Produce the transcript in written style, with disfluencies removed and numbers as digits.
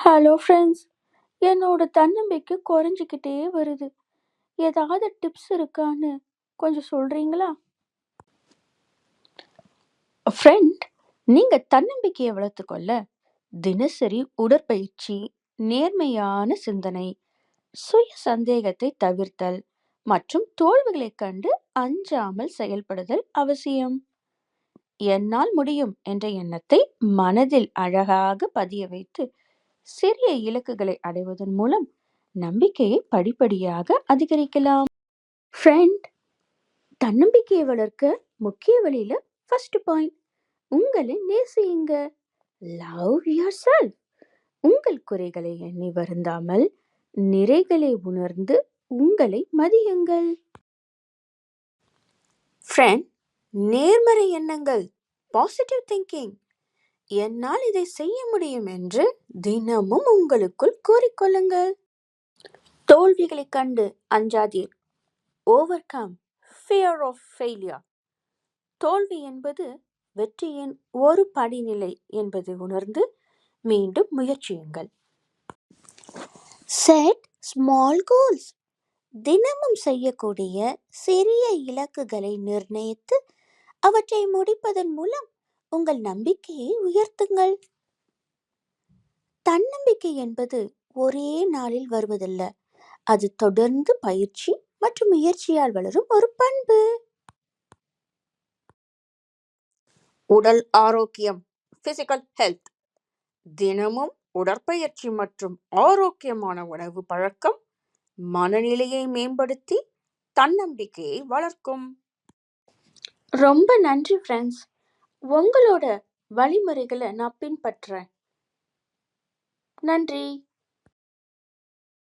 Hello friends. என்னோட தன்னம்பிக்கை குறைஞ்சிக்கிட்டே வருது. ஏதாவது டிப்ஸ் இருக்கான்னு கொஞ்சம் சொல்றீங்களா? ஃப்ரெண்ட், நீங்க தன்னம்பிக்கையை வளர்த்துக்கொள்ள தினசரி உடற்பயிற்சி, நேர்மையான சிந்தனை, சுய சந்தேகத்தை தவிர்த்தல் மற்றும் தோல்விகளைக் கண்டு அஞ்சாமல் செயல்படுதல் அவசியம். என்னால் முடியும் என்ற எண்ணத்தை மனதில் அழகாக பதிய வைத்து சிறிய இலக்குகளை அடைவதன் மூலம் நம்பிக்கையை படிப்படியாக அதிகரிக்கலாம். ஃப்ரெண்ட், தன்னம்பிக்கையை வளர்க்க முக்கிய வழியில ஃபர்ஸ்ட் பாயிண்ட், உங்களை நேசியுங்க. Love your self. உங்கள் குறைகளை எண்ணி வருந்தாமல் நிறைகளை உணர்ந்து உங்களை மதியுங்கள். ஃப்ரெண்ட், நேர்மறை எண்ணங்கள், பாசிட்டிவ் திங்கிங். என்னால் இதை செய்ய முடியும் என்று தினமும் உங்களுக்குள் கூறிக்கொள்ளுங்கள். தோல்விகளைக் கண்டு அஞ்சாதீர். Overcome fear of failure. தோல்வி என்பது வெற்றியின் ஒரு படிநிலை என்பதை உணர்ந்து மீண்டும் முயற்சியுங்கள். Set small goals. தினமும் செய்யக்கூடிய சிறிய இலக்குகளை நிர்ணயித்து அவற்றை முடிப்பதன் மூலம் உங்கள் நம்பிக்கையை உயர்த்துங்கள். தன்னம்பிக்கை என்பது ஒரே நாளில் வருவதில்லை. அது தொடர்ந்து பயிற்சி மற்றும் முயற்சியால் வளரும் ஒரு பண்பு. உடல் ஆரோக்கியம், பிசிக்கல் ஹெல்த். தினமும் உடற்பயிற்சி மற்றும் ஆரோக்கியமான உணவு பழக்கம் மனநிலையை மேம்படுத்தி தன்னம்பிக்கையை வளர்க்கும். ரொம்ப நன்றி ஃப்ரெண்ட்ஸ். உங்களோட வழிமுறைகளை நான் பின்பற்றேன். நன்றி.